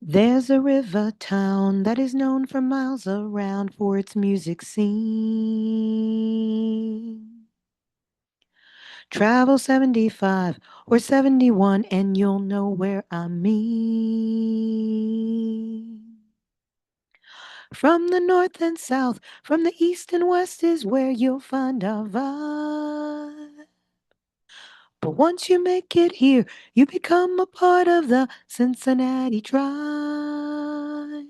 There's a river town that is known for miles around for its music scene. Travel 75 or 71 and you'll know where I mean. From the north and south, from the east and west is where you'll find our vibe. But once you make it here, you become a part of the Cincinnati tribe.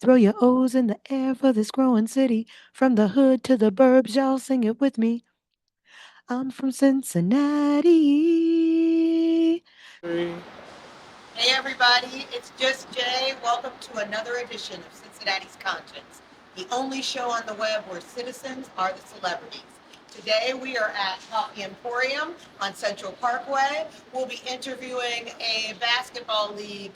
Throw your O's in the air for this growing city. From the hood to the burbs, y'all sing it with me. I'm from Cincinnati. Hey everybody, it's just Jay. Welcome to another edition of Cincinnati's Conscience, the only show on the web where citizens are the celebrities. Today we are at Coffee Emporium on Central Parkway. We'll be interviewing a basketball league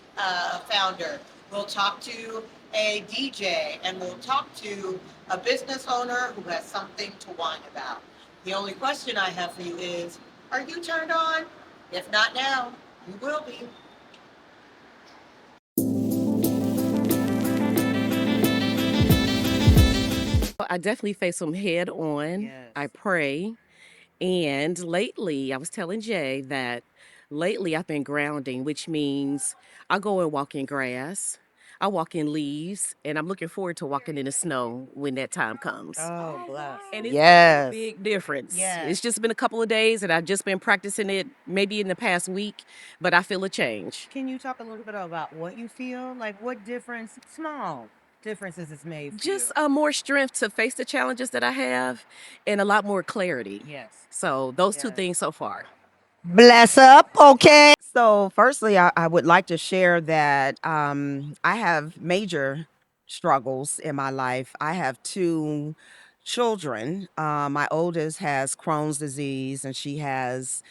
founder. We'll talk to a DJ and we'll talk to a business owner who has something to whine about. The only question I have for you is, are you turned on? If not now, you will be. I definitely face them head on. Yes. I pray. And lately, I was telling Jay that lately I've been grounding, which means I go and walk in grass, I walk in leaves, and I'm looking forward to walking in the snow when that time comes. Oh, bless. And it's made a Yes. big difference. Yes. It's just been a couple of days, and I've just been practicing it maybe in the past week, but I feel a change. Can you talk a little bit about what you feel? Like what difference, small differences it's made for Just you? more strength to face the challenges that I have and a lot more clarity. Yes. So, those two Yes. things so far. Bless up. Okay. So, firstly, I would like to share that I have major struggles in my life. I have two children. My oldest has Crohn's disease, and she has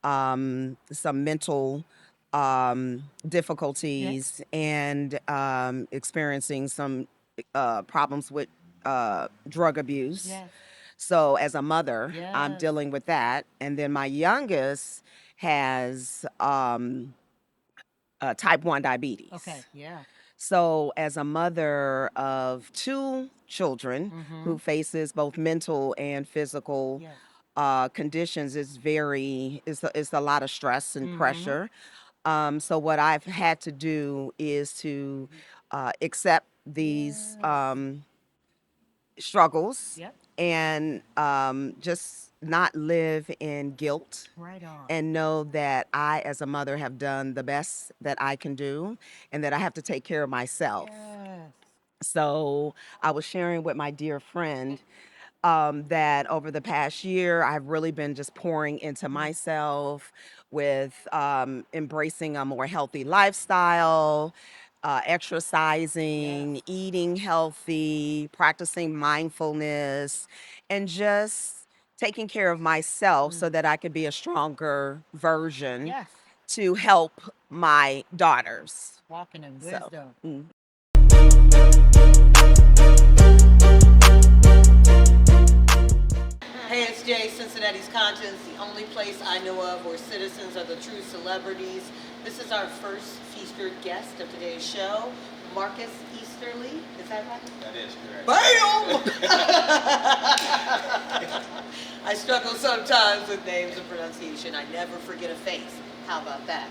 some mental difficulties and experiencing some problems with drug abuse. Yes. So as a mother, I'm Yes. dealing with that. And then my youngest has type 1 diabetes. Okay, yeah. So as a mother of two children who faces both mental and physical Yes. conditions, it's a lot of stress and pressure. So what I've had to do is to accept these struggles Yep. and just not live in guilt Right on. and know that I, as a mother, have done the best that I can do and that I have to take care of myself. Yes. So I was sharing with my dear friend that over the past year, I've really been just pouring into myself with embracing a more healthy lifestyle, exercising, Yes. eating healthy, practicing mindfulness, and just taking care of myself so that I could be a stronger version Yes. to help my daughters. Walking in So, wisdom. Hey, it's Jay, Cincinnati's Conscience, the only place I know of where citizens are the true celebrities. This is our first featured guest of today's show, Marcus Easterly. Is that right? That is correct. Bam! I struggle sometimes with names and pronunciation. I never forget a face. How about that?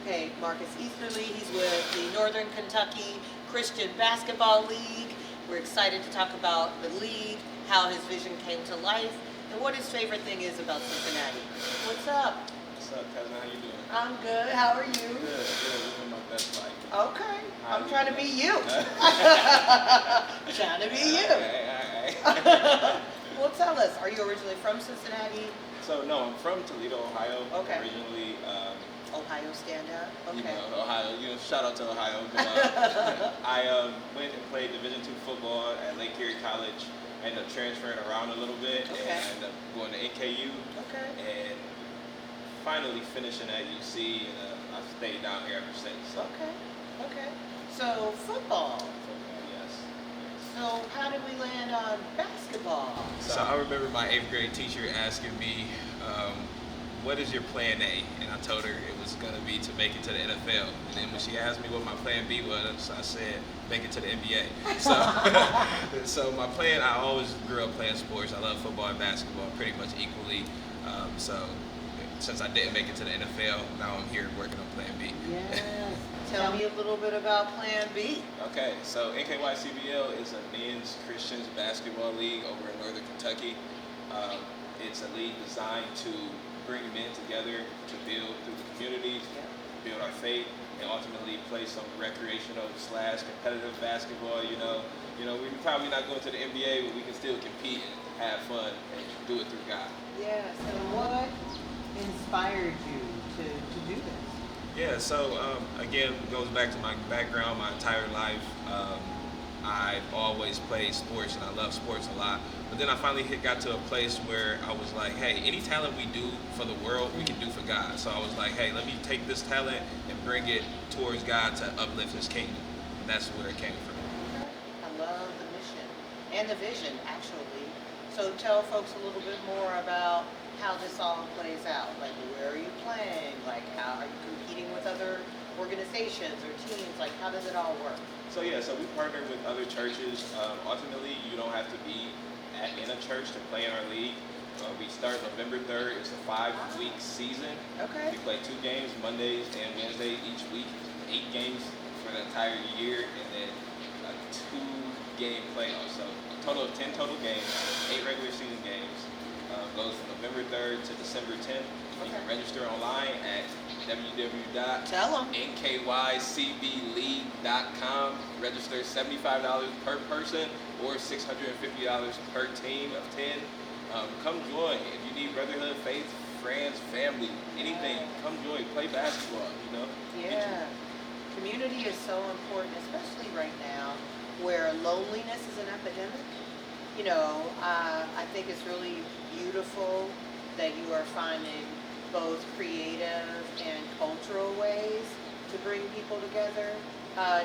Okay, Marcus Easterly. He's with the Northern Kentucky Christian Basketball League. We're excited to talk about the league, how his vision came to life, and what his favorite thing is about Cincinnati. What's up? What's up, cousin? How you doing? I'm good. How are you? Good, good. Living my best life. Okay. I'm trying to be you. Trying to be you. Hey. Well, tell us, are you originally from Cincinnati? So, no, I'm from Toledo, Ohio. Okay. Originally, Ohio stand up? you Okay. know, Ohio. You know, shout out to Ohio. But, I went and played Division II football at Lake Erie College. I ended up transferring around a little bit Okay. and ended up going to NKU Okay. and finally finishing at UC, and I've stayed down here ever since. Okay. Okay. So, football. Yes. So, how did we land on basketball? So I remember my 8th grade teacher asking me, what is your plan A? And I told her it was going to be to make it to the NFL. And then when she asked me what my plan B was, I said, make it to the NBA. So, so my plan, I always grew up playing sports. I love football and basketball pretty much equally. So since I didn't make it to the NFL, now I'm here working on plan B. Yes. Tell me a little bit about Plan B. Okay, so NKYCBL is a men's Christians basketball league over in Northern Kentucky. It's a league designed to bring men together to build through the communities, build our faith, and ultimately play some recreational / competitive basketball. You know, we're probably not going to the NBA, but we can still compete and have fun and do it through God. Yes. And what inspired you to do this? Yeah, so again, it goes back to my background, my entire life. I've always played sports and I love sports a lot. But then I finally got to a place where I was like, hey, any talent we do for the world, we can do for God. So I was like, hey, let me take this talent and bring it towards God to uplift His kingdom. And that's where it came from. I love the mission and the vision, actually. So tell folks a little bit more about how this all plays out. Like, where are you playing? Like, how are you competing with other organizations or teams? Like, how does it all work? So yeah, so we partner with other churches. Ultimately, you don't have to be in a church to play in our league. We start November 3rd. It's a 5-week season. Okay. We play 2 games, Mondays and Wednesdays each week. 8 games for the entire year, and then a 2-game playoff. So a total of 10 total games, 8 regular season games. Goes from November 3rd to December 10th. You can register online at www.NKYCBLeague.com. Register $75 per person or $650 per team of 10. Come join. If you need brotherhood, faith, friends, family, anything, come join. Play basketball, you know? Yeah. Community is so important, especially right now where loneliness is an epidemic. You know, I think it's really beautiful that you are finding both creative and cultural ways to bring people together.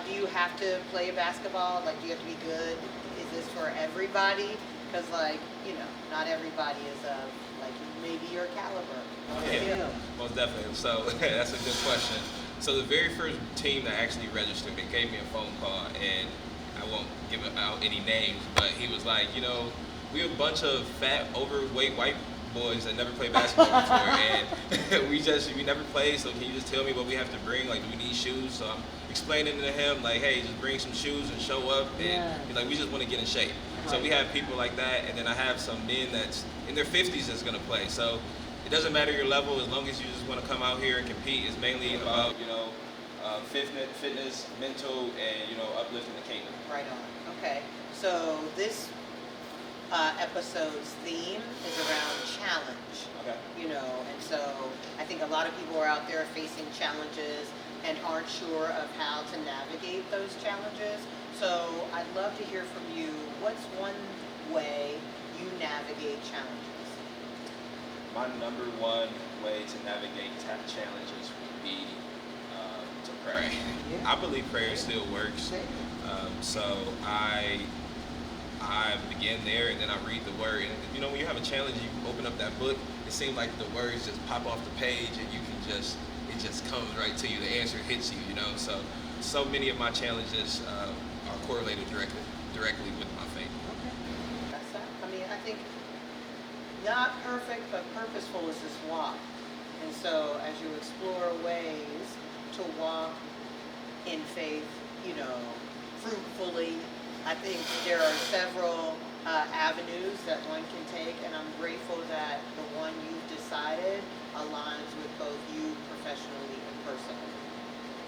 Do you have to play basketball? Like, do you have to be good? Is this for everybody? Because, like, you know, not everybody is of, like, maybe your caliber. Yeah, most definitely. So that's a good question. So the very first team that actually registered, they gave me a phone call, and I won't give out any names, but he was like, you know, we're a bunch of fat, overweight white boys that never played basketball before, and we never played, so can you just tell me what we have to bring? Like, do we need shoes? So I'm explaining to him, like, hey, just bring some shoes and show up, and he's like, we just want to get in shape. So we have people like that, and then I have some men that's in their 50s that's going to play. So it doesn't matter your level, as long as you just want to come out here and compete. It's mainly about, you know, fitness, mental, and, you know, uplifting the kingdom. Right on. Okay. So this episode's theme is around challenge. Okay. You know, and so I think a lot of people are out there facing challenges and aren't sure of how to navigate those challenges. So I'd love to hear from you. What's one way you navigate challenges? My number one way to navigate challenges would be to pray. Yeah. I believe prayer still works. So I begin there, and then I read the word. And you know, when you have a challenge, you open up that book. It seems like the words just pop off the page, and you can it just comes right to you. The answer hits you. You know, so many of my challenges are correlated directly with my faith. Okay. That's that. I mean, I think not perfect, but purposeful is this walk. And so as you explore ways to walk in faith, you know, fruitfully, I think there are several avenues that one can take, and I'm grateful that the one you've decided aligns with both you professionally and personally.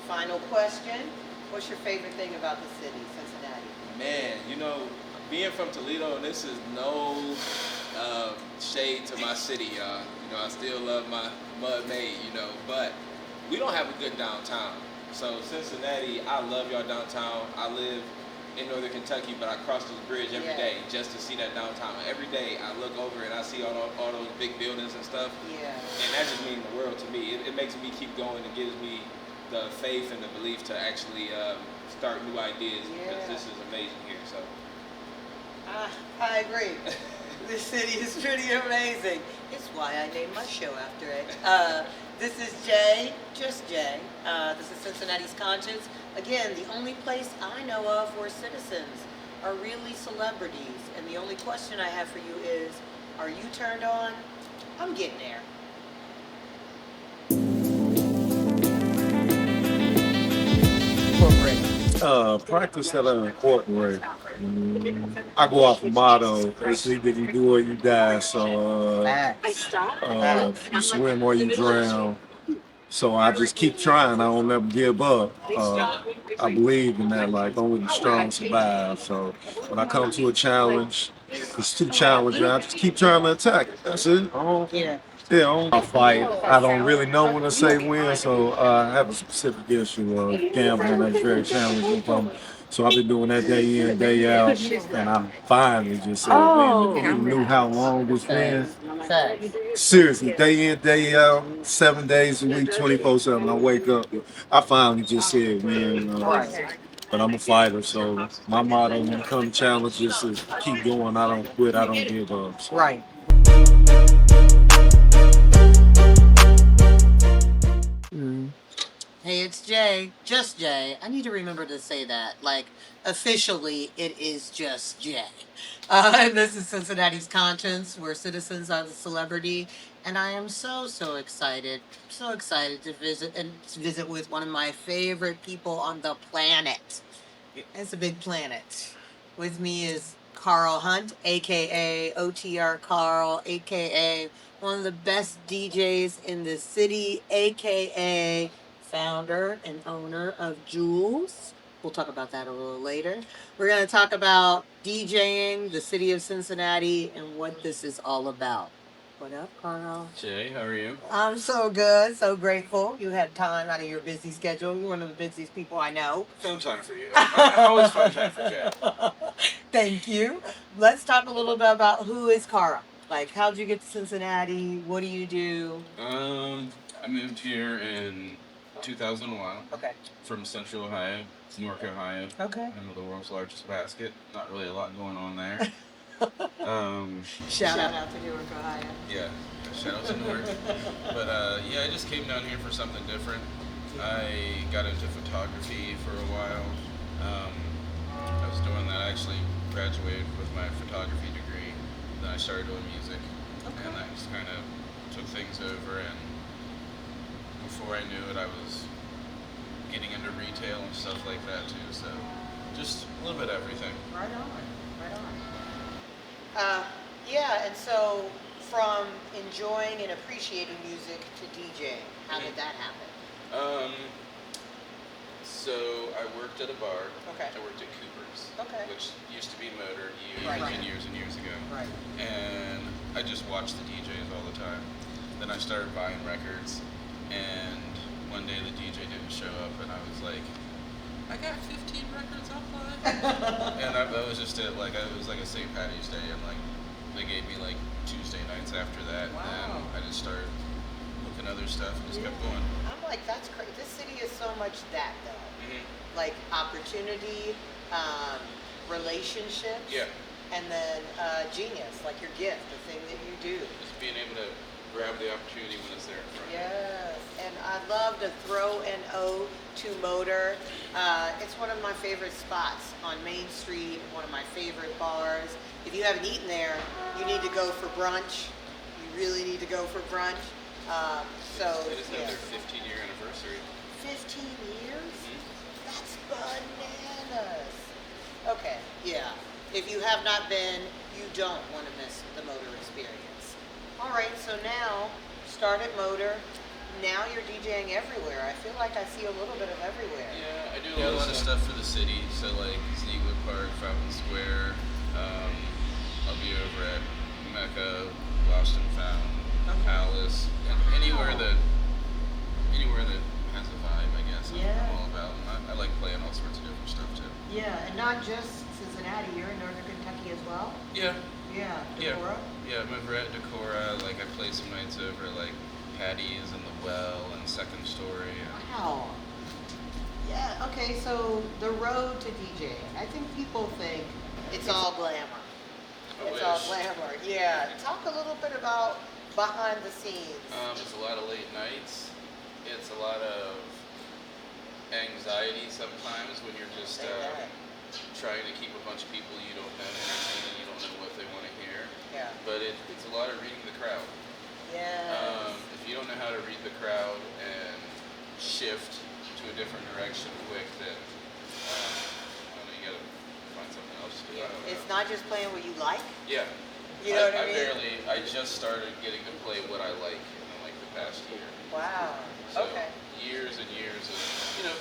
Final question, what's your favorite thing about the city, Cincinnati? Man, you know, being from Toledo, and this is no shade to my city, y'all. You know, I still love my mud made, you know, but we don't have a good downtown. So Cincinnati, I love y'all downtown. I live in Northern Kentucky, but I cross this bridge every day just to see that downtown. Every day I look over and I see all those big buildings and stuff. Yeah. And that just means the world to me. It makes me keep going and gives me the faith and the belief to actually start new ideas because this is amazing here. So I agree. This city is pretty amazing. It's why I named my show after it. This is Jay, just Jay. This is Cincinnati's Conscience. Again, the only place I know of where citizens are really celebrities. And the only question I have for you is, are you turned on? I'm getting there. Corporate. Practice that I incorporate. I go off a motto, it's either you do or you die. So you swim or you drown. So I just keep trying. I don't never give up. I believe in that, like only the strong survive. So when I come to a challenge, it's too challenging. I just keep trying to attack it. That's it. Yeah. Yeah, I fight. I don't really know when to say when, so I have a specific issue of gambling that's very challenging for me. So I've been doing that day in, day out, and I finally just said, man, if you knew how long this been. Seriously, day in, day out, 7 days a week, 24/7. I wake up. I finally just said, man, but I'm a fighter, so my motto when it comes to challenges is keep going. I don't quit. I don't give up. So. Right. Hey, it's Jay. Just Jay. I need to remember to say that. Like, officially, it is just Jay. This is Cincinnati's Conscience, where citizens are the celebrity. And I am so excited. So excited to visit with one of my favorite people on the planet. It's a big planet. With me is Carl Hunt, aka OTR Carl, aka one of the best DJs in the city, aka founder and owner of Jules. We'll talk about that a little later. We're going to talk about DJing, the city of Cincinnati, and what this is all about. What up, Carl? Jay, how are you? I'm so good, so grateful you had time out of your busy schedule. You're one of the busiest people I know. Phone time for you. I always phone time for Jay. Thank you. Let's talk a little bit about who is Carl. Like, how'd you get to Cincinnati? What do you do? I moved here in 2001. Okay. From Central Ohio, Newark, Ohio. Okay. I'm the world's largest basket. Not really a lot going on there. Shout out to Newark, Ohio. Yeah, shout out to Newark. But yeah, I just came down here for something different. I got into photography for a while. I was doing that. I actually graduated with my photography degree. Then I started doing music, and that just kind of took things over. And before I knew it, I was getting into retail and stuff like that too. So just a little bit of everything. Right on, right on. Yeah, and so from enjoying and appreciating music to DJing, how did that happen? So I worked at a bar. Okay. I worked at Cooper's. Okay. Which used to be Motor Right. years and years ago. Right. And I just watched the DJs all the time. Then I started buying records, and one day the DJ didn't show up, and I was like, I got 15 records I'll play. And that was just it. Like, it was like a St. Patty's Day, and like they gave me like Tuesday nights after that. Wow. And I just started looking at other stuff and just kept going. I'm like, that's crazy. This city is so much that, though. Like opportunity, relationships, and then genius, like your gift, the thing that you do. Just being able to grab the opportunity when it's there in front of you. Yes, and I'd love to throw an O to Motor. It's one of my favorite spots on Main Street, one of my favorite bars. If you haven't eaten there, you need to go for brunch. You really need to go for brunch. They just had their 15-year anniversary. 15 years? That's bananas. Okay, yeah. If you have not been, you don't want to miss the Motor experience. All right, so now, start at Motor. Now you're DJing everywhere. I feel like I see a little bit of everywhere. Yeah, I do a lot of stuff for the city. So like Ziegler Park, Fountain Square. I'll be over at Mecca, Lost and Found, Palace, and anywhere that has a vibe, I guess. I'm all about. I like playing all sorts of different stuff too. Yeah, and not just Cincinnati. You're in Northern Kentucky as well. Yeah. Yeah. Decorah? Yeah, I'm over at Decorah. Like I play some nights over like Patty's and the Well and Second Story. Wow. Yeah. Okay. So the road to DJing. I think people think it's all glamour. I It's all wish. glamour. Yeah. Talk a little bit about behind the scenes. It's a lot of late nights. It's a lot of anxiety sometimes when you're just Say that. trying to keep a bunch of people you don't know entertained and you don't know what they want to hear. Yeah. But it's a lot of reading the crowd. Yes. If you don't know how to read the crowd and shift to a different direction quick, then I don't know, you gotta find something else to do. I don't know. It's not just playing what you like. Yeah. You know what I mean? I just started getting to play what I like in like the past year. Wow. So Okay. years and years of,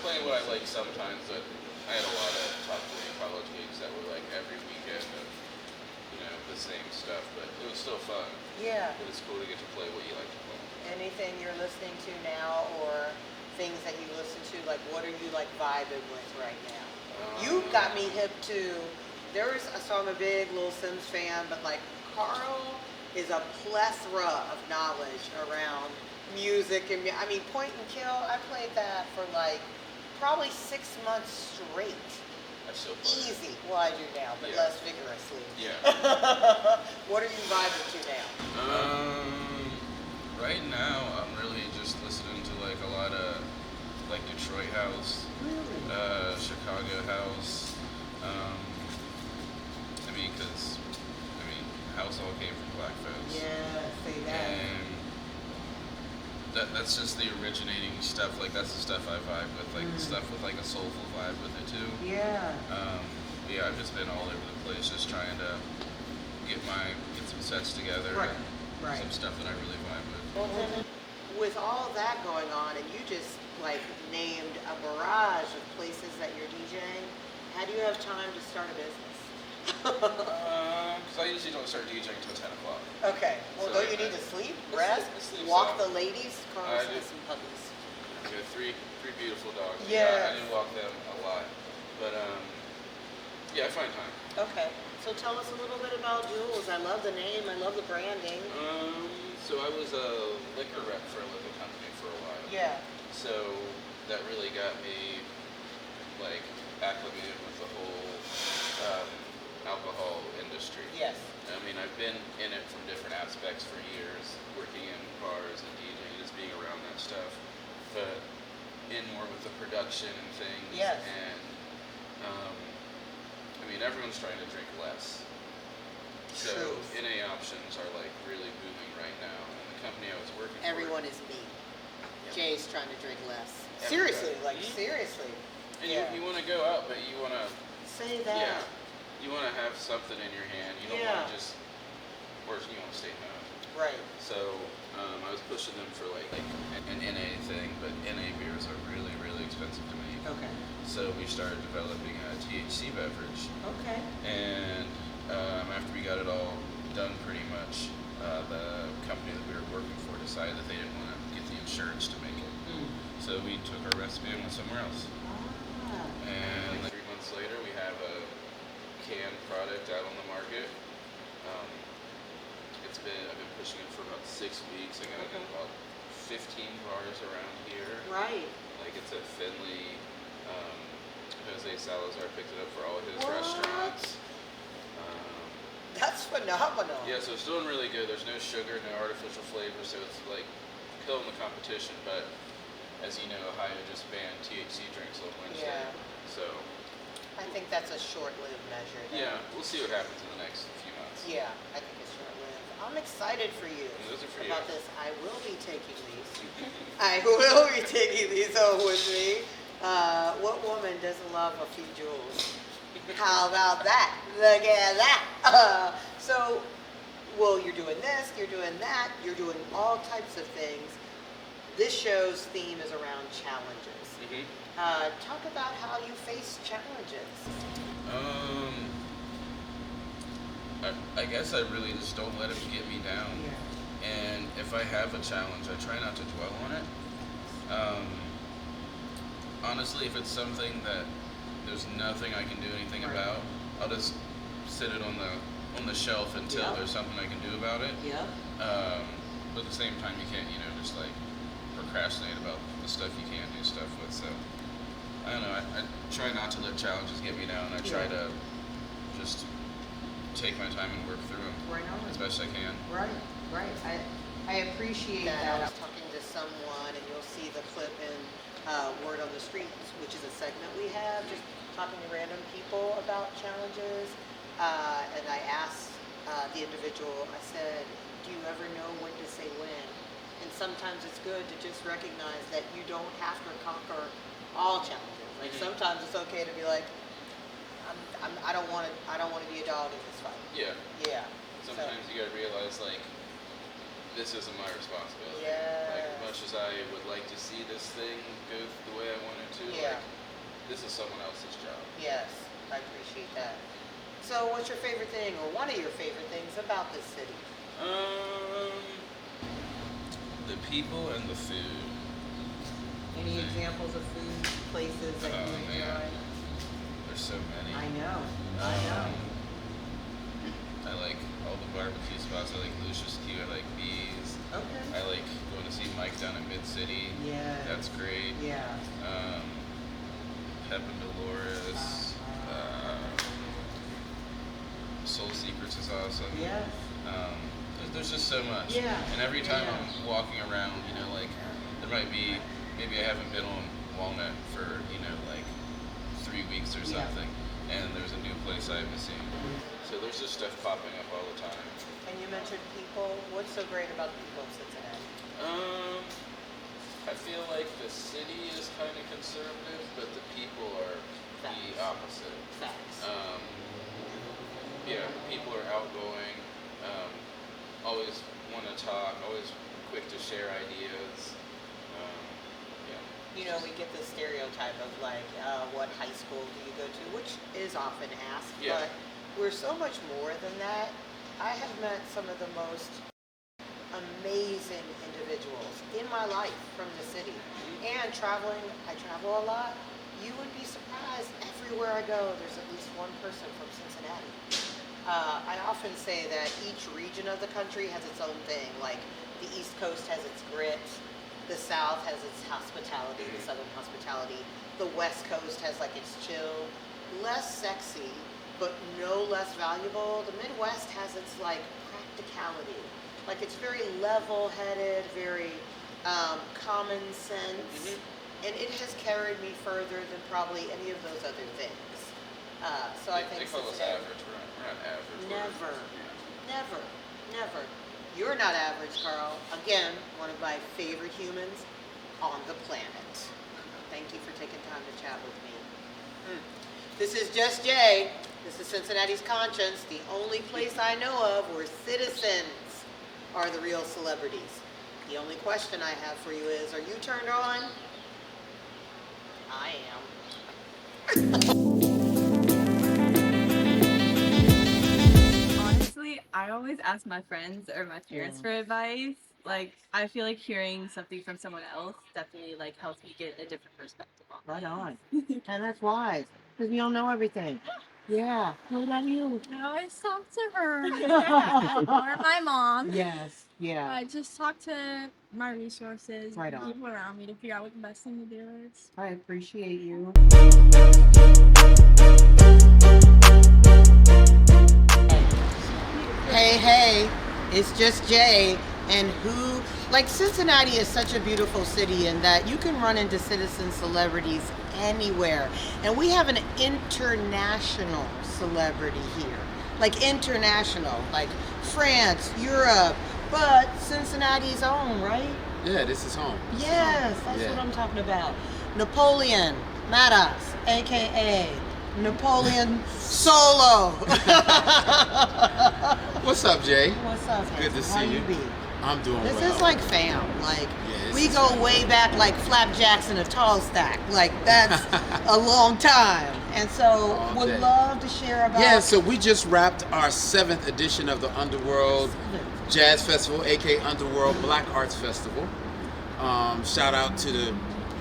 playing what I like sometimes, but I had a lot of top 40 college gigs that were like every weekend of, the same stuff, but it was still fun. Yeah. But it's cool to get to play what you like to play. Anything you're listening to now, or things that you listen to, like what are you like vibing with right now? You got me hip to. So I'm a big Little Sims fan, but like Carl is a plethora of knowledge around music and I mean Point and Kill. I played that for like probably 6 months straight. I still play. Easy. Well, I do now, but Yeah. less vigorously. Yeah. What are you vibing to now? Right now I'm really just listening to like a lot of like Detroit house, Really? Chicago house. Because house all came from black folks. Yeah, say that. And that's just the originating stuff. Like that's the stuff I vibe with. Like the stuff with like a soulful vibe with it too. Yeah. Yeah, I've just been all over the place, just trying to get some sets together. Right. And Right. some stuff that I really vibe with. Well, then, with all that going on, and you just like named a barrage of places that you're DJing, how do you have time to start a business? Because I usually don't start DJing until 10 o'clock. Okay. Well, So don't you need to sleep, I rest, sleep walk some. the ladies? Carl I has do. some puppies. I got three beautiful dogs. Yes. Yeah, I do walk them a lot. But yeah, I find time. Okay. So tell us a little bit about Jules. I love the name. I love the branding. So I was a liquor rep for a liquor company for a while. Yeah. So that really got me like acclimated with the whole alcohol industry. Yes. I've been in it from different aspects for years, working in bars and DJing, just being around that stuff. But in more with the production and things. Yes. And everyone's trying to drink less. So Truth. NA options are like really booming right now. And the company I was working Everyone for. is me. Yeah. Jay's trying to drink less. Everybody. Seriously, like Mhm. seriously. And Yeah. you want to go out, but you want to, Say that. yeah, you want to have something in your hand. You don't Yeah. want to just, or you want to stay home. Right. So I was pushing them for like an NA thing, but NA beers are really, really expensive to make. Okay. So we started developing a THC beverage. Okay. And after we got it all done pretty much, the company that we were working for decided that they didn't want to get the insurance to make it. So we took our recipe and went somewhere else. Ah. And like 3 months later, we have a canned product out on the market. I've been pushing it for about 6 weeks. I got it in about 15 bars around here. Right. Like it's at Finley. Jose Salazar picked it up for all his What? restaurants. That's phenomenal. Yeah, so it's doing really good. There's no sugar, no artificial flavor, so it's like killing the competition. But as you know, Ohio just banned THC drinks on Wednesday. Yeah. So I think that's a short-lived measure. though. yeah, we'll see what happens in the next few months. Yeah, I think it's short-lived. I'm excited for you Those are for you. about this. I will be taking these. I will be taking these home with me. What woman doesn't love a few jewels? How about that? Look at that. Well, you're doing this, you're doing that, you're doing all types of things. This show's theme is around challenges. Talk about how you face challenges. I guess I really just don't let it get me down. And if I have a challenge, I try not to dwell on it. Honestly, if it's something that there's nothing I can do anything Right. about, I'll just sit it on the shelf until Yeah. there's something I can do about it. Yeah. But at the same time, you can't, just like procrastinate about the stuff you can do stuff with. So I don't know. I try not to let challenges get me down. I try Yeah. to just take my time and work through them Right on. as best I can. Right, right. I appreciate that. I was talking to someone, and you'll see the clip in Word on the Streets, which is a segment we have, just talking to random people about challenges. And I asked the individual, I said, do you ever know when to say when? And sometimes it's good to just recognize that you don't have to conquer all challenges. Like sometimes it's okay to be like, I don't want to be a dog in this fight. Yeah. Yeah. Sometimes you gotta realize, like, this isn't my responsibility. Yes. Like, as much as I would like to see this thing go the way I want it to, Yeah. like, this is someone else's job. Yes, I appreciate that. So what's your favorite thing, or one of your favorite things about this city? The people and the food. Any examples of food places that you Oh, enjoy? man. There's so many. I know. I know. I like all the barbecue spots. I like Lucius Q. I like Bees. Okay. I like going to see Mike down at Mid City. Yes. That's great. Yeah. Pep and Dolores. Soul Secrets is awesome. Yes. There's just so much. Yeah. And every time Yeah. I'm walking around, you know, like, there might be, maybe I haven't been on Walnut for, you know, like 3 weeks or Yeah. something, and there's a new place I haven't seen. So there's just stuff popping up all the time. And you mentioned people. What's so great about the people of Cincinnati? I feel like the city is kind of conservative, but the people are the Facts. opposite. Facts. Yeah, people are outgoing, always want to talk, always quick to share ideas. Yeah. You know, we get this stereotype of like, what high school do you go to, which is often asked, Yeah. but we're so much more than that. I have met some of the most amazing individuals in my life from the city. And traveling, I travel a lot. You would be surprised, everywhere I go, there's at least one person from Cincinnati. I often say that each region of the country has its own thing. Like the East Coast has its grit, the South has its hospitality, the Southern hospitality. The West Coast has like its chill, less sexy, but no less valuable. The Midwest has its like practicality. Like it's very level-headed, very common sense, and it has carried me further than probably any of those other things. So I think they call us Cincinnati- average. We're not average. Never, never, never. You're not average, Carl. Again, one of my favorite humans on the planet. Thank you for taking time to chat with me. This is Just Jay. This is Cincinnati's Conscience, the only place I know of where citizens are the real celebrities. The only question I have for you is, are you turned on? I am. Honestly, I always ask my friends or my parents for advice. Like, I feel like hearing something from someone else definitely like helps me get a different perspective on Right on. And that's wise, because you don't know everything. Yeah. What about you? I always talk to her or my mom. Yes. Yeah. I just talk to my resources, Right on. people around me to figure out what the best thing to do is. I appreciate you. Hey, it's Just Jay. And who, like Cincinnati is such a beautiful city in that you can run into citizen celebrities anywhere. And we have an international celebrity here. Like international, like France, Europe, but Cincinnati's own, right? Yeah, this is home. Yes, that's Yeah. what I'm talking about. Napoleon, Maddox, aka Napoleon Solo. What's up, Jay? What's up? Good to handsome? see How you. be? I'm doing This well. is like fam. Like this we is go fam. way back, like flapjacks in a tall stack. Like that's a long time. And so All would day. love to share about. Yeah, so we just wrapped our 7th edition of the Underworld Jazz Festival, aka Underworld Black Arts Festival. Shout out to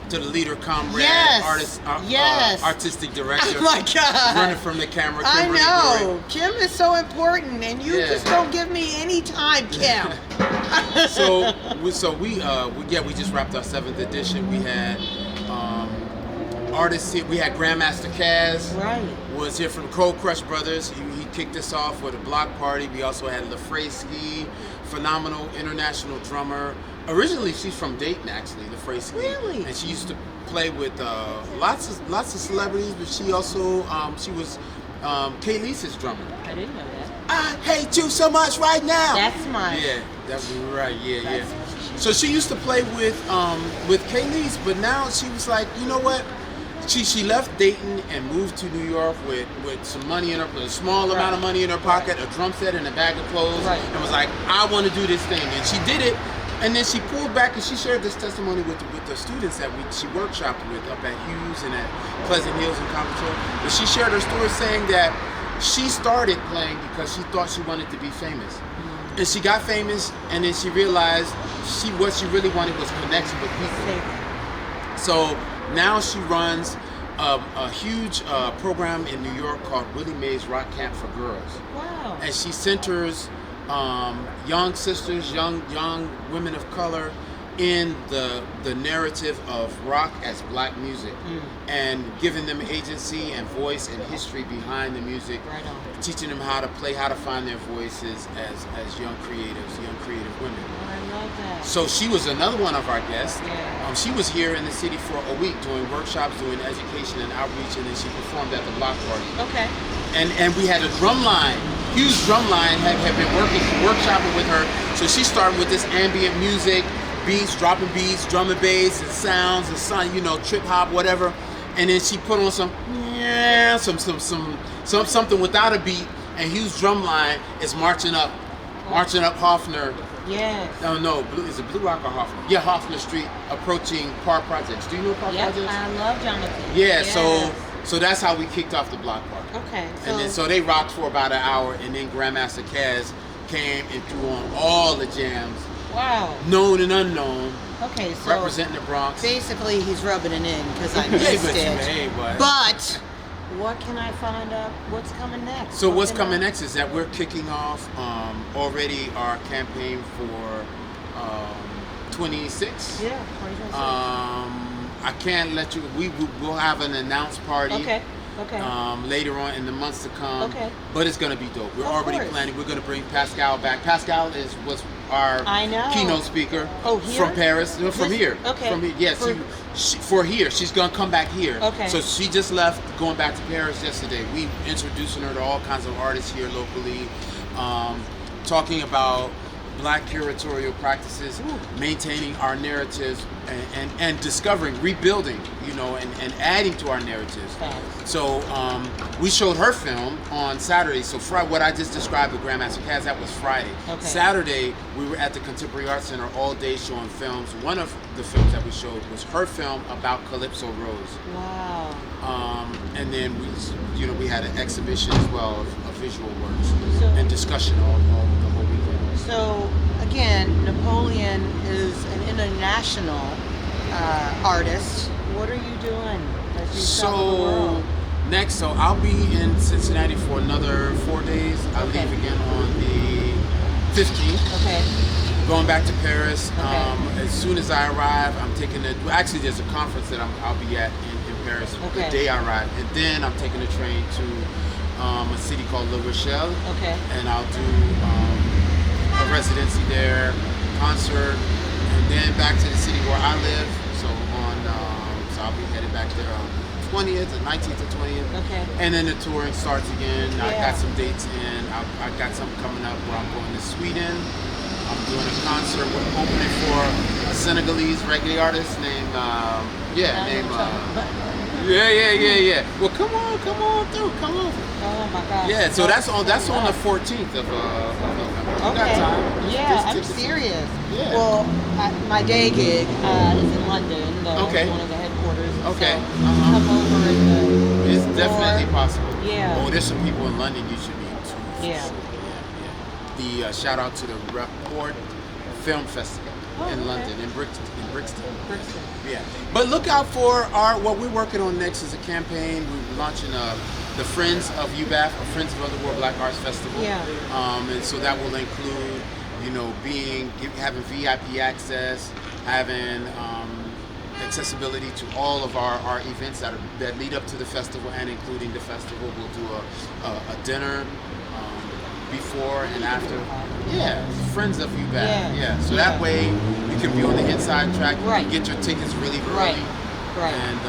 the leader, comrade, Yes. artist, Yes. artistic director. Oh my God. Running from the camera. I Kim really know. Kim is so important, and you Yeah. just don't give me any time, Kim. great. We just wrapped our 7th edition. We had artists here. We had Grandmaster Kaz. Right. Was here from Cold Crush Brothers. He kicked us off with a block party. We also had Lafresky, phenomenal international drummer. Originally, she's from Dayton, actually, Lafresky. Really? And she used to play with lots of celebrities, but she also she was K-Lisa's drummer. I didn't know that. I hate you so much right now. That's smart. Yeah, that's right. Yeah. So she used to play with K-Lise, but now she was like, you know what? She left Dayton and moved to New York with some money in her, a small amount of money in her pocket, a drum set and a bag of clothes, and was like, I want to do this thing, and she did it. And then she pulled back and she shared this testimony with the students that she workshopped with up at Hughes and at Pleasant Hills and Concord. But she shared her story saying that she started playing because she thought she wanted to be famous. And she got famous, and then she realized what she really wanted was connection with people. So now she runs a huge program in New York called Willie Mae's Rock Camp for Girls. Wow. And she centers young sisters, young women of color in the narrative of rock as black music, and giving them agency and voice and history behind the music, teaching them how to play, how to find their voices as young creative women. I love that. So she was another one of our guests. Yeah. She was here in the city for a week doing workshops, doing education and outreach, and then she performed at the block party. Okay. And we had a drum line, huge drum line, had been workshopping with her. So she started with this ambient music, beats, dropping beats, drum and bass, and sounds, and trip hop, whatever. And then she put on something without a beat, and Hugh's drum line is marching up Hoffner. Yes. No, is it Blue Rock or Hoffner? Yeah, Hoffner Street, approaching Park Projects. Do you know Park Projects? I love Jonathan. Yeah, Yes. so that's how we kicked off the block party. Okay. And then so they rocked for about an hour, and then Grandmaster Kaz came and threw on all the jams. Wow. Known and unknown. Okay, so representing the Bronx. basically he's rubbing it in because I missed it. But what can I find out? What's coming next? So what's coming next is that we're kicking off already our campaign for 26. Yeah, 2026. I can't let you. We will have an announced party. Okay. Later on in the months to come. Okay. But it's gonna be dope. We're Of already course. planning. We're gonna bring Pascal back. Pascal was our keynote speaker. Oh, here? From Paris. No, from here. Okay. From here. Yes. For here. She's gonna come back here. Okay. So she just left, going back to Paris yesterday. We introducing her to all kinds of artists here locally, talking about black curatorial practices, maintaining our narratives, and discovering, rebuilding, and adding to our narratives. So we showed her film on Saturday. So Friday, what I just described with Grandmaster Kaz, that was Friday. Okay. Saturday, we were at the Contemporary Arts Center all day showing films. One of the films that we showed was her film about Calypso Rose. Wow. And then we had an exhibition as well of visual works and discussion all the whole weekend. So again, Napoleon is an international artist. What are you doing as you travel the world? Next, I'll be in Cincinnati for another 4 days. I leave again on the 15th. Okay. Going back to Paris. Okay. As soon as I arrive, I'm taking actually there's a conference that I'll be at in Paris the day I arrive, and then I'm taking a train to a city called La Rochelle. Okay. And I'll do a residency there, concert, and then back to the city where I live. So I'll be headed back there on 20th, the 19th to 20th. Okay. And then the touring starts again. I got some dates in. I got something coming up where I'm going to Sweden. I'm doing a concert. We're opening for a Senegalese reggae artist named Well, come on through. Come on. Oh my God. Yeah, so that's on the 14th of November. Okay. Yeah, I'm serious. Yeah. Well, my day gig is in London. One of the headquarters. Okay. So come over and it's definitely possible. Yeah. Oh, there's some people in London you should meet too. Yeah. The shout out to the Report Film Festival in London, in Brixton. Yeah. But look out for what we're working on next is a campaign. We're launching the Friends of UBAF, or Friends of Underworld Black Arts Festival. Yeah. And so that will include, having VIP access, having accessibility to all of our events that lead up to the festival and including the festival. We'll do a dinner before and after. Yeah, friends of you back. Yeah. So that way you can be on the inside track. You can get your tickets really early. Right. And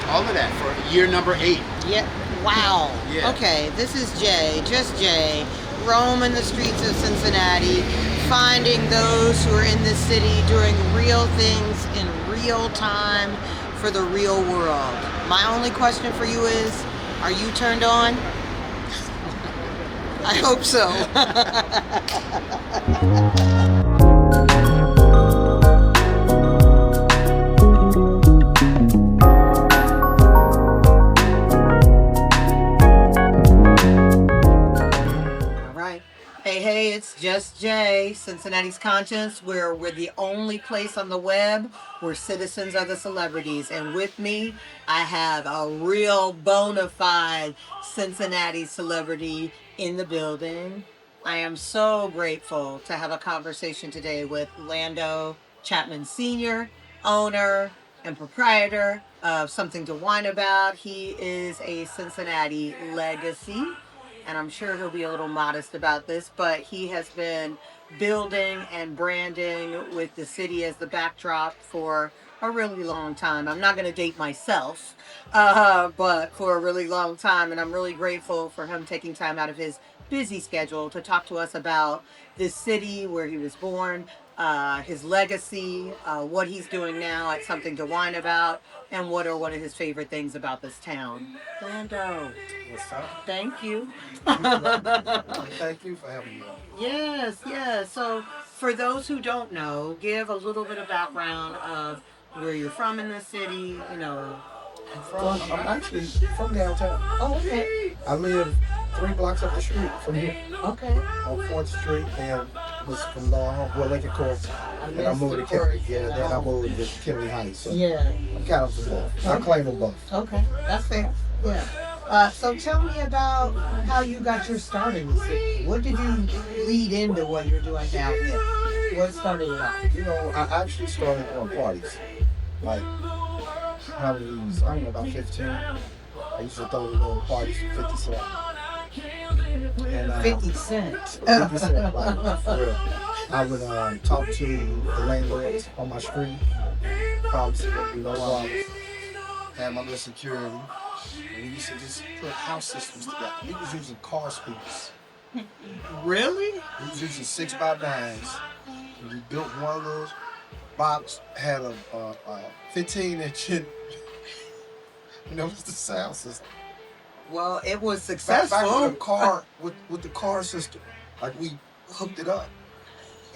all of that for year number 8. Yeah. Wow. Yeah. Okay, this is Jay, just Jay, roaming the streets of Cincinnati, finding those who are in this city doing real things in real time for the real world. My only question for you is, are you turned on? I hope so. Hey, it's just Jay, Cincinnati's Conscience, where we're the only place on the web where citizens are the celebrities. And with me, I have a real bona fide Cincinnati celebrity in the building. I am so grateful to have a conversation today with Lando Chapman Sr., owner and proprietor of Something to Whine About. He is a Cincinnati legacy, and I'm sure he'll be a little modest about this, but he has been building and branding with the city as the backdrop for a really long time. I'm not going to date myself, but for a really long time, and I'm really grateful for him taking time out of his busy schedule to talk to us about this city where he was born, his legacy, what he's doing now at Something to Whine About, and what are one of his favorite things about this town. Lando. What's up? Thank you. Thank you for having me on. Yes. So, for those who don't know, give a little bit of background of where you're from in the city, I'm actually from downtown. Oh, okay. I live 3 blocks up the street from here Okay. on 4th Street, and was from Lincoln Court. And I moved to Kennedy. Yeah, then I moved to Kennedy Heights. So Yeah. I'm kind of from both. I claim them both. Okay. That's fair. Yeah. So tell me about how you got your start in the city. What did you lead into what you're doing now? What started it off? I actually started on parties. Like, I was, about 15. I used to throw little parties for 50 cents. And, 50 cents. 50 cents, like, for real. I would talk to the landlords on my street, promise to be no problems, have my little security. And we used to just put house systems together. We was using car speakers. Really? We was using 6x9s. And we built one of those. Box had a 15-inch. What's the sound system? Well, it was Back successful. with the car, with the car system, like we hooked it up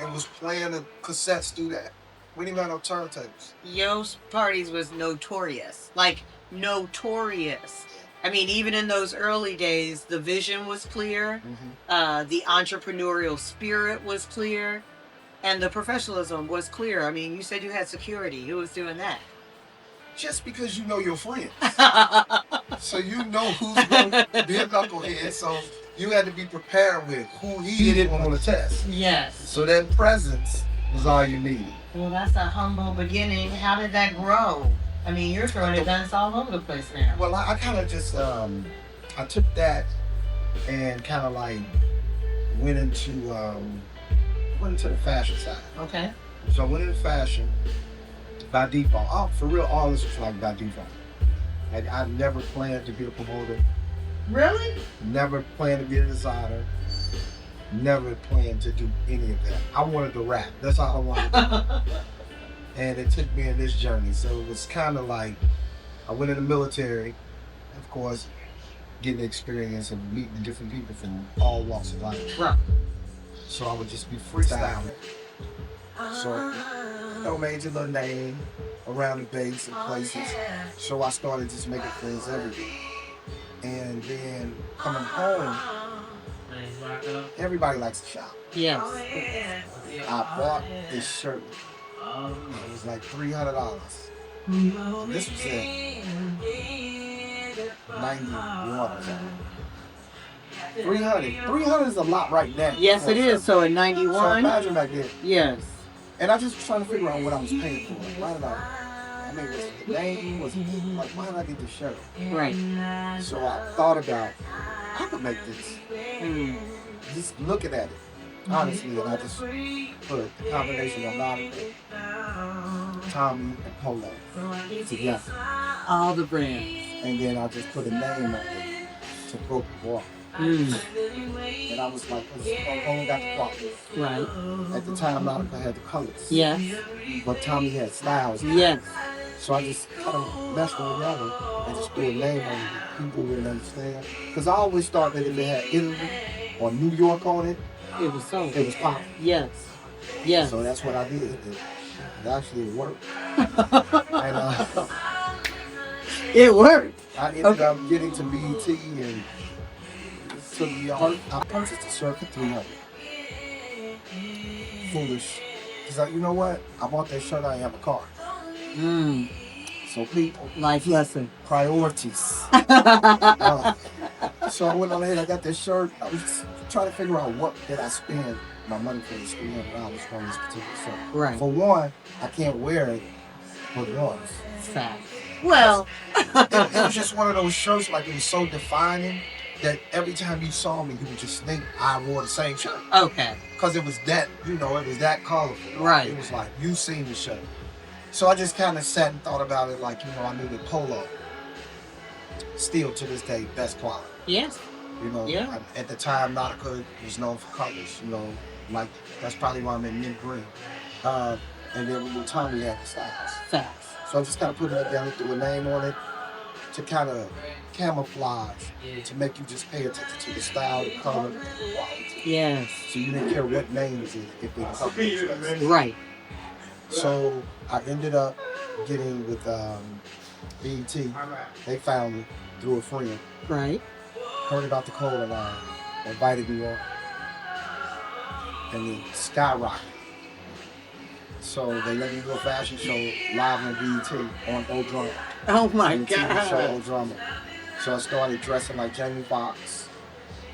and was playing the cassettes through that. We didn't have no turntables. Yo's parties was notorious. Like, notorious. I mean, even in those early days, the vision was clear, the entrepreneurial spirit was clear, and the professionalism was clear. I mean, you said you had security. Who was doing that? Just because you know your friends. So you know who's going to be a knucklehead, so you had to be prepared with who he didn't want to test. Yes. So that presence was all you needed. Well, that's a humble beginning. How did that grow? I mean, you're throwing events all over the place now. Well, I kind of just, I took that and kind of like went into the fashion side. Okay. So I went into fashion by default. Oh, for real, all this was like by default. I never planned to be a promoter. Really? Never planned to be a designer. Never planned to do any of that. I wanted to rap. That's all I wanted to do. And it took me in this journey. So it was kind of like, I went in the military, of course, getting experience and meeting different people from all walks of life. Right. So I would just be freestyling. So, no major little name around the base and places. So I started just making friends everywhere. And then coming home, everybody likes to shop. Yes. I bought this shirt. It was like $300. This was in 91 or something. 300 is a lot right now. Yes, it is. So in So 91. imagine back then. Yes. And I just was trying to figure out what I was paying for. Right about mean, was it the name? Was it like, why did I get this shirt? Right. So I thought about, I could make this. Just looking at it, honestly, and I just put the combination of Lando, Tommy, and Polo together. All the brands. And then I just put a name on it to go walk. And I was like, Polo got the quality. Right. At the time, Monica had the colors. Yes. But Tommy had styles. Yes. So I just kind of meshed them together and just threw a name on it that people wouldn't understand. Because I always thought that if it had Italy or New York on it, It was so. it was pop. Yes. Yes. So that's what I did. It actually worked. And It worked. I ended up getting to BET and to the art. I purchased a shirt for $300. Foolish. Because you know what? I bought that shirt, I didn't have a car. So people, Life lesson. priorities. So I went on ahead, I got this shirt. I was just trying to figure out what did I spend my money for this $300 on this particular shirt. Right. For one, I can't wear it but once. Fact. Well. It was just one of those shirts, like it was so defining that every time you saw me, you would just think I wore the same shirt. Okay. Because it was that, it was that colorful. Right. It was like, you seen the shirt. So I just kind of sat and thought about it like, I needed Polo. Still to this day, best quality. Yes. Yeah. At the time, Nautica was known for colors, like that's probably why I'm in mint green. And then with Tommy had the styles. Facts. So I just kind of put it together, threw a name on it to kind of camouflage, to make you just pay attention to the style, the color, the quality. Yes. So you didn't care what name is it if it was Right. So I ended up getting with BET. They found me through a friend. Right. Heard about the Cola line, invited me on, and then skyrocketed. So they let me do a fashion show live on BET on Old Drama. Oh my TV show God. Old Drama. So I started dressing like Jamie Foxx.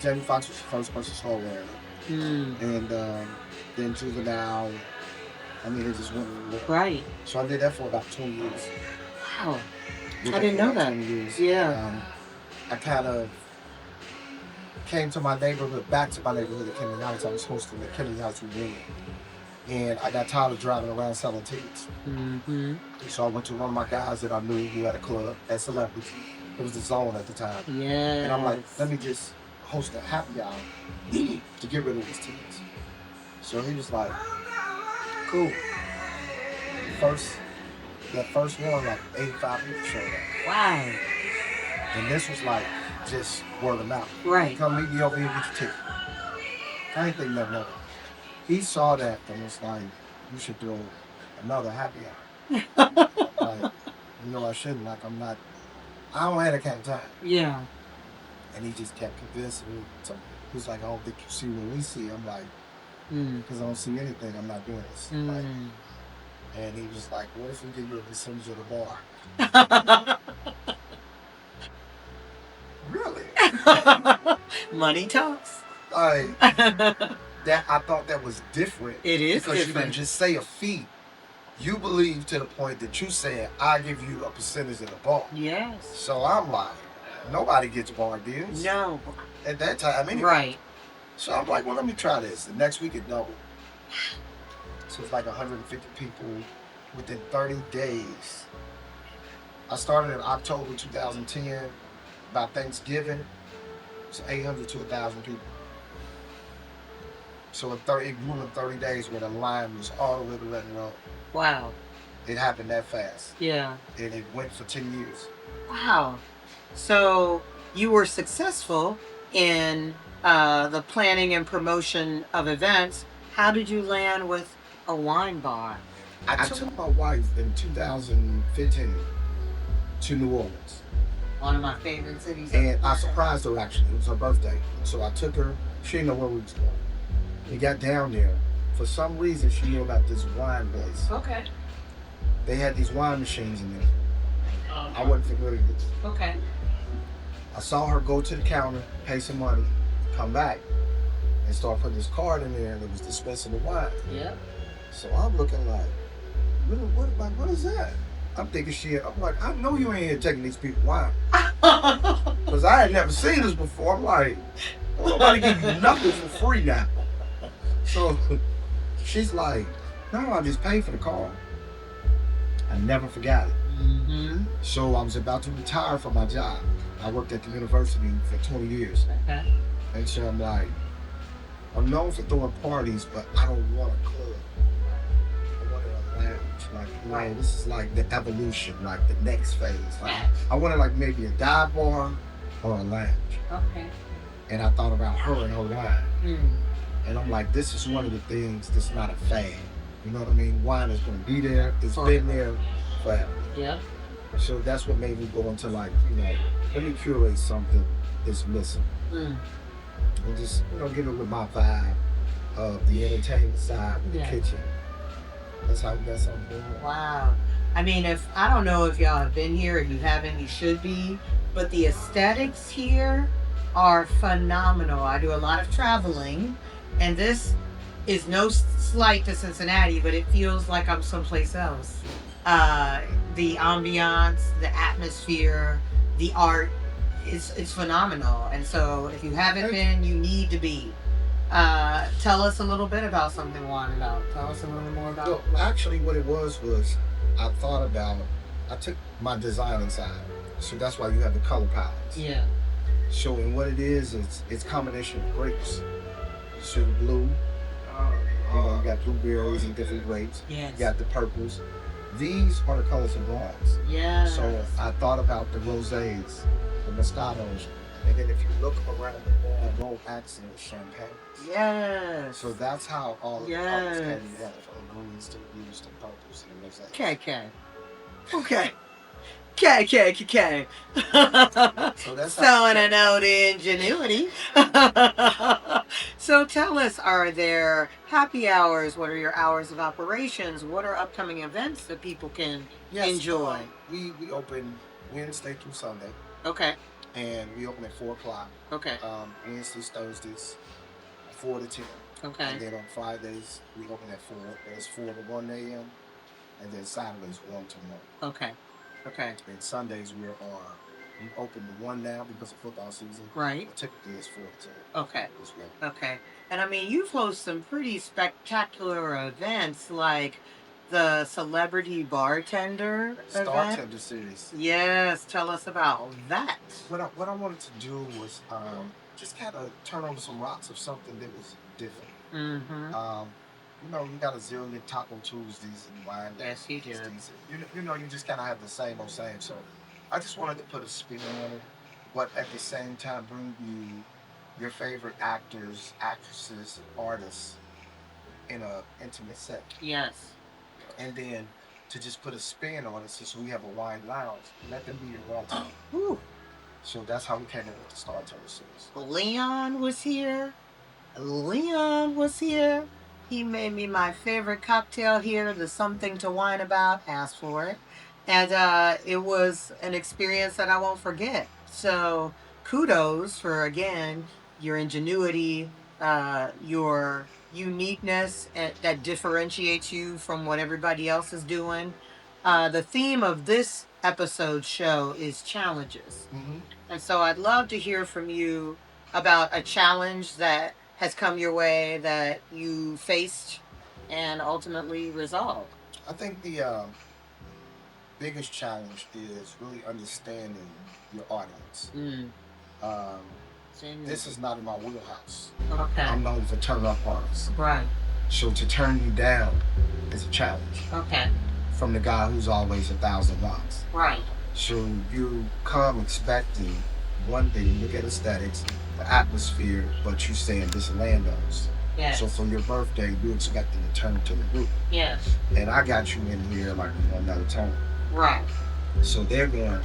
Jamie Foxx was the first person I saw wearing it. And then Juvenile. It just went with it. Right. So I did that for about 20 years. Wow. I didn't know that. 20 years. Yeah. I kind of came to my neighborhood, back to my neighborhood at Kennedy Heights. I was hosting the Kennedy Heights Reunion. And I got tired of driving around selling tickets. So I went to one of my guys that I knew who had a club at Celebrity. It was the Zone at the time. Yeah. And I'm like, let me just host a happy hour to get rid of these tickets. So he was like, cool. That first one, like 85 people showed up. Wow. And this was like just word of mouth. Right. Come meet me over here and get your ticket. I ain't think nothing of it. He saw that and was like, you should throw another happy hour. Like, I shouldn't. Like, I don't have that kind of time. Yeah. And he just kept convincing me. So he was like, I don't think you see what we see. I'm like, because I don't see anything, I'm not doing this. Like, and he was like, what if we give you a percentage of the bar? Really? Money talks. That I thought that was different. It is because you different. didn't just say a fee. You believe to the point that you said, I give you a percentage of the bar. Yes. So I'm like, nobody gets bar deals. No. At that time anyway. Right. So I'm like, well, let me try this. The next week it doubled. So it's like 150 people within 30 days. I started in October 2010. By Thanksgiving, it's 800 to 1,000 people. So it grew in 30 days where the line was all the way to Red Road. Wow. It happened that fast. Yeah. And it went for 10 years. Wow. So you were successful in the planning and promotion of events. How did you land with a wine bar? I took my wife in 2015 to New Orleans. One of my favorite cities. And I surprised her actually. It was her birthday. So I took her. She didn't know where we was going. We got down there. For some reason, she knew about this wine place. Okay. They had these wine machines in there. I wasn't familiar with it. Okay. I saw her go to the counter, pay some money, come back, and start putting this card in there, and it was dispensing the wine. Yep. So I'm looking like, what is that? I'm thinking shit. I'm like, I know you ain't here taking these people wine. Because I had never seen this before. I'm like, don't nobody give you nothing for free now. So she's like, no, I just paid for the car. I never forgot it. Mm-hmm. So I was about to retire from my job. I worked at the university for 20 years. Okay. And so I'm like, I'm known for throwing parties, but I don't want a club. I wanted a lounge. Like, you know, this is like the evolution, like the next phase. Like, I wanted like maybe a dive bar or a lounge. Okay. And I thought about her and her wine. Mm. And I'm like, this is one of the things that's not a fad. You know what I mean? Wine is going to be there. It's been there forever. Yeah. So that's what made me go into like, you know, let me curate something that's missing. Mm. And just, you know, get it with my vibe of the entertainment side with the kitchen. That's how we got something going. Wow. I mean, I don't know if y'all have been here. If you haven't, you should be. But the aesthetics here are phenomenal. I do a lot of traveling, and this is no slight to Cincinnati, but it feels like I'm someplace else. The ambiance, the atmosphere, the art, it's phenomenal. And so if you haven't been, you need to be. Tell us a little bit about something Juan about. Tell us a little more about So actually what it was I thought about, I took my design inside. So that's why you have the color palettes. Yeah. So and what it is, it's combination of grapes. So the blue, you know, you got blueberries and different grapes. Yes. You got the purples. These are the colors of wines. Yeah. So I thought about the rosés, the moscatos, and then if you look around the gold accent is champagne. Yes. So that's how all the Yes. colors came together, from greens to blues to purples and mosaics. Okay. Okay. So that's So and I know the ingenuity. So tell us, are there happy hours? What are your hours of operations? What are upcoming events that people can enjoy? We open Wednesday through Sunday, Okay. and we open at 4 o'clock. Okay. Wednesdays, Thursdays, 4 to 10. Okay. And then on Fridays, we open at 4. It's 4 to 1 a.m. And then Saturdays, 1 to 1. Okay. And Sundays, we open to 1 now because of football season. Right. But typically, it's 4 to 10. Okay. As well. Okay. And I mean, you've hosted some pretty spectacular events like the celebrity bartender event. Bartender series. Yes. Tell us about that. What I wanted to do was just kind of turn over some rocks of something that was different. Mm-hmm. You know, you got a zillion Taco Tuesdays and wine Yes, you do. You know, you just kind of have the same old same. So I just wanted to put a spin on it, but at the same time bring you your favorite actors, actresses, artists in a intimate set. Yes. And then to just put a spin on it, since we have a wine lounge, let them be your one. Whew. So that's how we came in with the Star Turtle series. Leon was here. He made me my favorite cocktail here, the Something to Wine About. Asked for it. And it was an experience that I won't forget. So kudos for, again, your ingenuity, your uniqueness that differentiates you from what everybody else is doing. The theme of this episode show is challenges. Mm-hmm. And so I'd love to hear from you about a challenge that has come your way that you faced and ultimately resolved. I think the biggest challenge is really understanding your audience. This is not in my wheelhouse. Okay. I'm known for turn up artists. Right. So to turn you down is a challenge. Okay. From the guy who's always 1,000 watts. Right. So you come expecting one thing, look at aesthetics, the atmosphere, but you saying this Lando's. Yes. So for your birthday, you expecting to turn to the group. Yes. And I got you in here like another turn. Right. So they're going,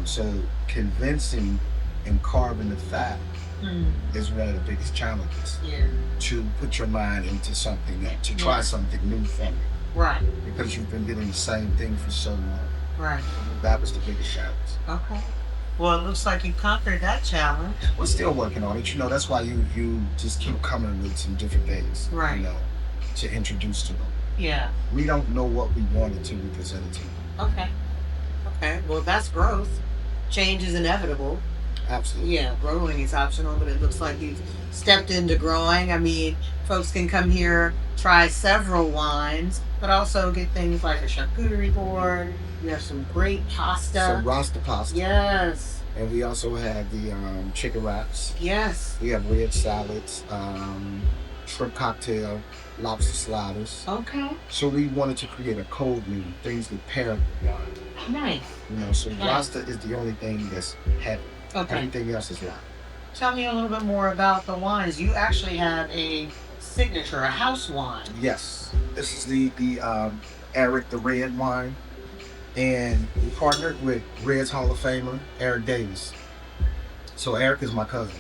so convincing and carving the fat is one of the biggest challenges. Yeah. To put your mind into something new, to try something new for me. Right. Because you've been getting the same thing for so long. Right. That was the biggest challenge. Okay. Well, it looks like you conquered that challenge. We're still working on it. You know, that's why you just keep coming with some different things. Right. You know, to introduce to them. Yeah. We don't know what we want until we present it to them. Okay. Okay. Well, that's growth. Change is inevitable. Absolutely. Yeah, growing is optional, but it looks like you've stepped into growing. I mean, folks can come here, try several wines, but also get things like a charcuterie board. You have some great pasta. Some Rasta pasta. Yes. And we also have the chicken wraps. Yes. We have red salads, shrimp cocktail, lobster sliders. Okay. So we wanted to create a cold meal, things that pair with wine. Nice. You know, so Nice. Rasta is the only thing that's heavy. Okay. Everything else is light. Tell me a little bit more about the wines. You actually have a signature, a house wine. Yes, this is the Eric the Red wine, and we partnered with Red's Hall of Famer Eric Davis. So Eric is my cousin,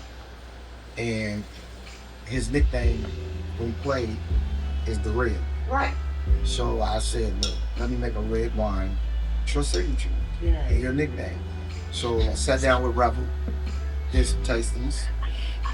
and his nickname when we played is the Red. Right. So I said, look, let me make a red wine, it's your signature, Yeah. and your nickname. So I sat down with Rebel, did some tastings,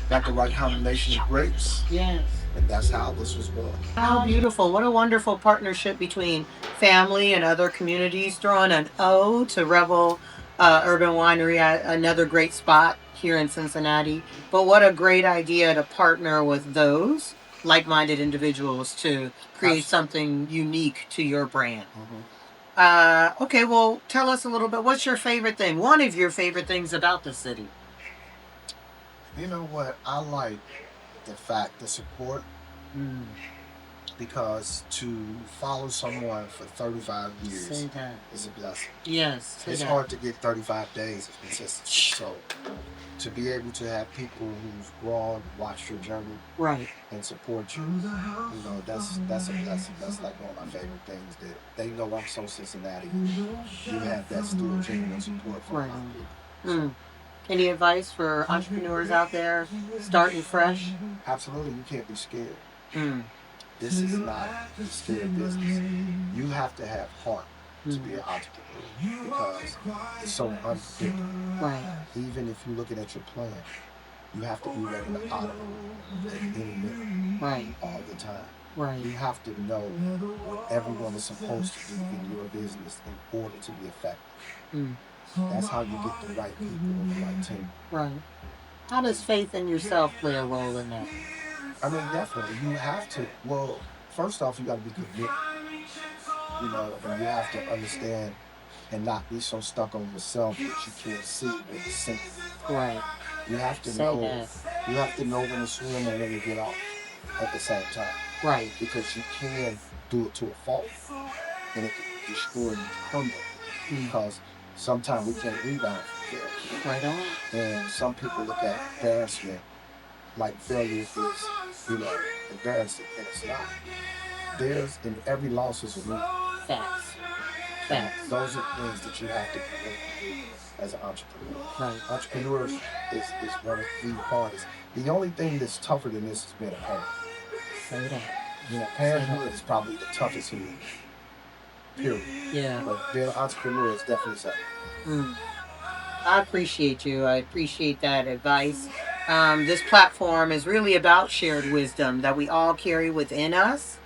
got the right combination of grapes, Yes. and that's how this was born. How beautiful. What a wonderful partnership between family and other communities. Throwing an O to Rebel Urban Winery, another great spot here in Cincinnati. But what a great idea to partner with those like-minded individuals to create something unique to your brand. Okay, well, tell us a little bit. What's your favorite thing? One of your favorite things about the city? You know what? I like the fact, the support, because to follow someone for 35 years Say that. is a blessing. Yes. Say It's that. hard to get 35 days of consistency. So to be able to have people who've grown, watched your journey, Right. and support you, you know, that's a blessing. That's like one of my favorite things. That they know I'm so Cincinnati. You have that still genuine support from Right. my people. Any advice for entrepreneurs out there starting fresh? Absolutely, you can't be scared. Mm. This is not a scared business. You have to have heart to be an entrepreneur because it's so unpredictable. Right. Even if you're looking at your plan, you have to be ready to honor it at any minute, Right. all the time. Right. You have to know what everyone is supposed to do in your business in order to be effective. That's how you get the right people on the right team. Right. How does faith in yourself play a role in that? I mean, definitely. You have to, well, first off, you got to be committed. You know, and you have to understand and not be so stuck on yourself that you can't see what you're sinking. Right. You have to Say know. that. You have to know when to swim and when to get off at the same time. Right. Because you can do it to a fault, and it can destroy you permanently. Because sometimes we can't rebound from failure. Right on. And some people look at embarrassment like failure is, you know, embarrassing, and it's not. There's in every loss is a win. Facts. Facts. Those are things that you have to create as an entrepreneur. Right. Entrepreneurs is one of the hardest. The only thing that's tougher than this is being a parent. Say that. You know, parenthood is probably the toughest thing. Period. Yeah. But being an entrepreneur is definitely something. I appreciate you. I appreciate that advice. This platform is really about shared wisdom that we all carry within us.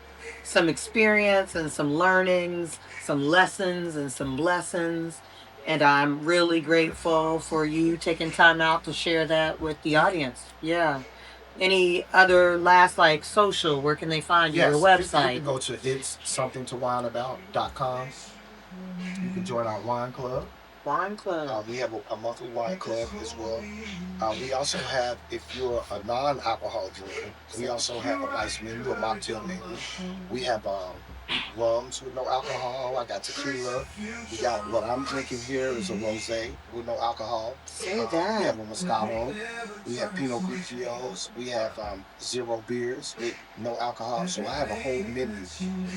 Some experience and some learnings, some lessons and some blessings. And I'm really grateful for you taking time out to share that with the audience. Yeah. Any other last like social, where can they find you? Yes, Your you website? can go to itsomethingtowineabout.com. You can join our wine club. Wine club. We have a monthly wine club as well. We also have, if you're a non-alcohol drinker, we also have a nice menu, a mocktail menu. We have rums with no alcohol. I got tequila. We got what I'm drinking here is a rosé with no alcohol. Say that. We have a Moscato. We have Pinot Grigios. We have zero beers with no alcohol. So I have a whole menu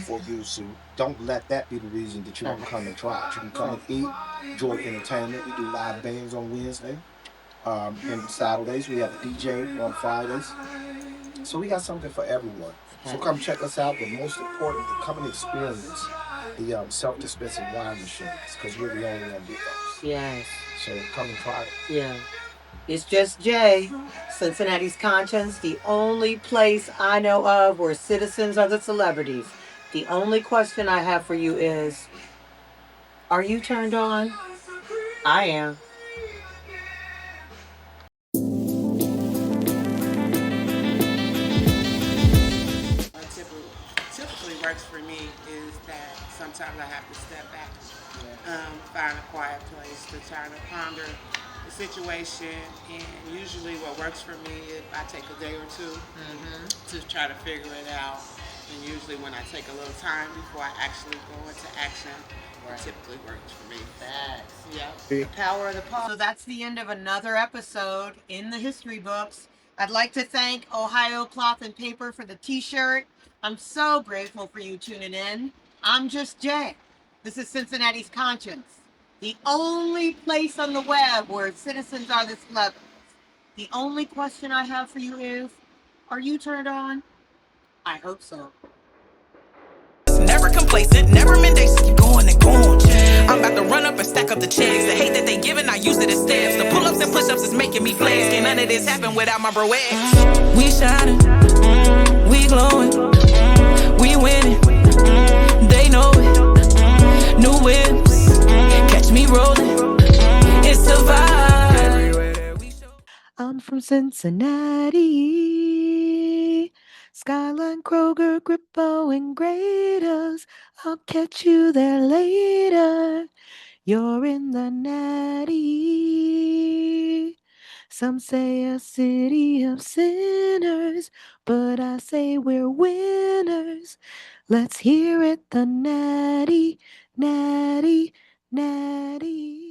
for you. So don't let that be the reason that you don't come and try it. You can come and eat, enjoy entertainment. We do live bands on Wednesday. And Saturdays we have a DJ on Fridays. So we got something for everyone. So come check us out, but most importantly, come and experience the self-dispensing wine machines, because we're the only one do those. Yes. So come and try it. Yeah. It's just Jay, Cincinnati's Conscience, the only place I know of where citizens are the celebrities. The only question I have for you is, are you turned on? I am. What typically works for me is that sometimes I have to step back, find a quiet place to try to ponder the situation. And usually, what works for me is I take a day or two to try to figure it out. And usually, when I take a little time before I actually go into action, it typically works for me. Facts. Yeah. The power of the pause. So that's the end of another episode in the history books. I'd like to thank Ohio Cloth and Paper for the t-shirt. I'm so grateful for you tuning in. I'm just Jay. This is Cincinnati's Conscience, the only place on the web where citizens are the celebrities. The only question I have for you is, are you turned on? I hope so. Never complacent, never mendacious, keep going and going. I'm about to run up and stack up the checks. The hate that they giving, I use it as steps. The pull-ups and push-ups is making me flex. Can't none of this happen without my bro X. We shining, we glowing, we winning. They know it. New whips, catch me rolling. It's a vibe. I'm from Cincinnati. Skyline, Kroger, Grippo, and Graders. I'll catch you there later. You're in the natty. Some say a city of sinners, but I say we're winners. Let's hear it, the natty, natty, natty.